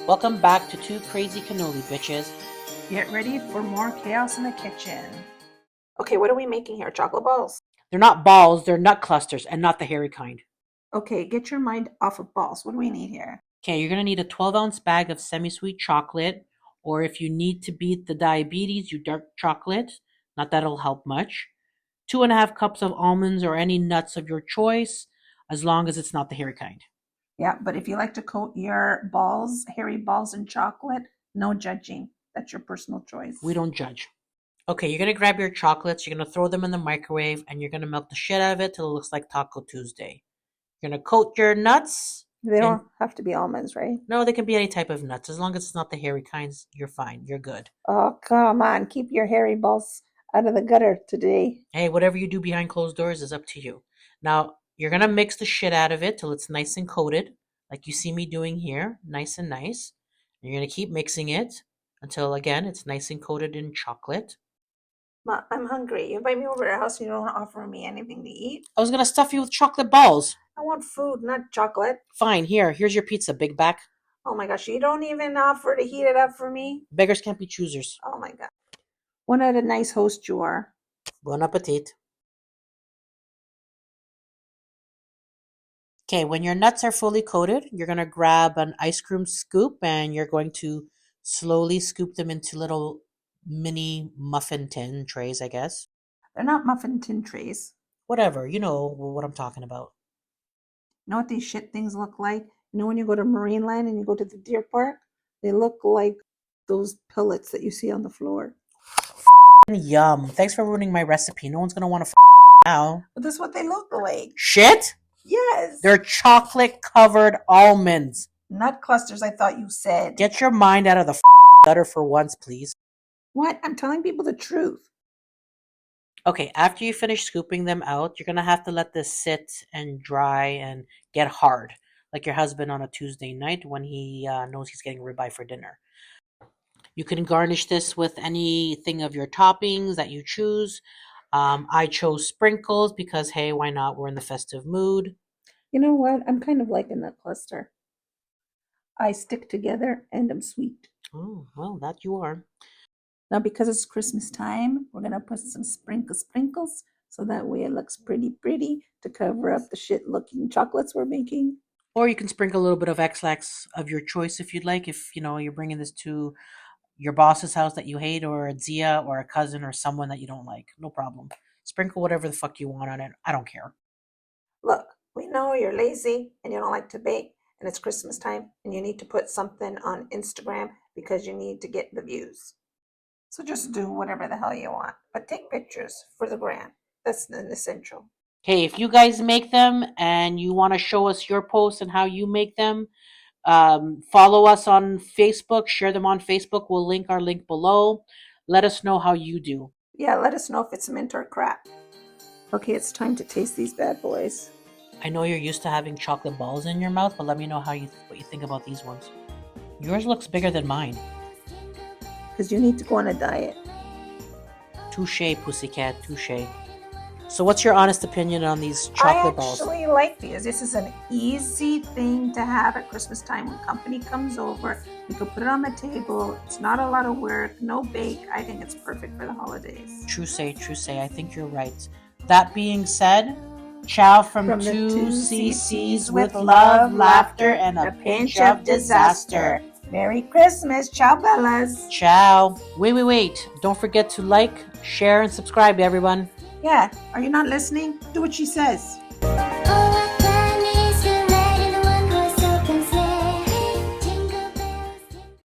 Welcome back to Two Crazy Cannoli Bitches. Get ready for more chaos in the kitchen. Okay, what are we making here? Chocolate balls? They're not balls, they're nut clusters, and not the hairy kind. Okay, get your mind off of balls. What do we need here? Okay, you're going to need a 12-ounce bag of semi-sweet chocolate, or if you need to beat the diabetes, you dark chocolate. Not that it'll help much. 2.5 cups of almonds or any nuts of your choice, as long as it's not the hairy kind. Yeah, but if you like to coat your balls, hairy balls in chocolate, no judging. That's your personal choice. We don't judge. Okay, you're going to grab your chocolates, you're going to throw them in the microwave, and you're going to melt the shit out of it till it looks like Taco Tuesday. You're going to coat your nuts. They don't have to be almonds, right? No, they can be any type of nuts. As long as it's not the hairy kinds, you're fine. You're good. Oh, come on. Keep your hairy balls out of the gutter today. Hey, whatever you do behind closed doors is up to you. Now, you're going to mix the shit out of it till it's nice and coated, like you see me doing here, nice and nice. And you're going to keep mixing it until, again, it's nice and coated in chocolate. Ma, I'm hungry. You invite me over to your house and you don't offer me anything to eat? I was going to stuff you with chocolate balls. I want food, not chocolate. Fine, here's your pizza, big back. Oh my gosh, you don't even offer to heat it up for me? Beggars can't be choosers. Oh my god. What a nice host you are. Bon appetit. Okay, when your nuts are fully coated, you're going to grab an ice cream scoop and you're going to slowly scoop them into little mini muffin tin trays, I guess. They're not muffin tin trays. Whatever, you know what I'm talking about. You know what these shit things look like? You know when you go to Marineland and you go to the deer park? They look like those pellets that you see on the floor. Yum. Thanks for ruining my recipe. No one's going to want to now. But that's what they look like. Shit? Yes. They're chocolate-covered almonds. Nut clusters, I thought you said. Get your mind out of the gutter for once, please. What? I'm telling people the truth. Okay, after you finish scooping them out, you're going to have to let this sit and dry and get hard, like your husband on a Tuesday night when he knows he's getting ribeye for dinner. You can garnish this with anything of your toppings that you choose. I chose sprinkles because, hey, why not? We're in the festive mood. You know what? I'm kind of like a nut cluster. I stick together and I'm sweet. Oh, well, that you are. Now, because it's Christmas time, we're going to put some sprinkles so that way it looks pretty to cover up the shit-looking chocolates we're making. Or you can sprinkle a little bit of X-Lax of your choice if you'd like, if, you're bringing this to your boss's house that you hate, or a Zia, or a cousin, or someone that you don't like. No problem. Sprinkle whatever the fuck you want on it. I don't care. Look, we know you're lazy and you don't like to bake, and it's Christmas time, and you need to put something on Instagram because you need to get the views. So just do whatever the hell you want, but take pictures for the gram. That's an essential. Hey, if you guys make them and you want to show us your posts and how you make them, follow us on Facebook, share them on Facebook. We'll link our link below. Let us know how you do. Yeah, let us know if it's mint or crap. Okay, it's time to taste these bad boys. I know you're used to having chocolate balls in your mouth, but let me know what you think about these ones. Yours looks bigger than mine. Because you need to go on a diet. Touche, pussycat, touche. So what's your honest opinion on these chocolate balls? I actually like these. This is an easy thing to have at Christmas time when company comes over. You can put it on the table. It's not a lot of work, no bake. I think it's perfect for the holidays. True say. I think you're right. That being said, ciao from two CCs with love, laughter, and a pinch of disaster. Merry Christmas. Ciao, Bellas. Ciao. Wait. Don't forget to like, share, and subscribe, everyone. Yeah, are you not listening? Do what she says.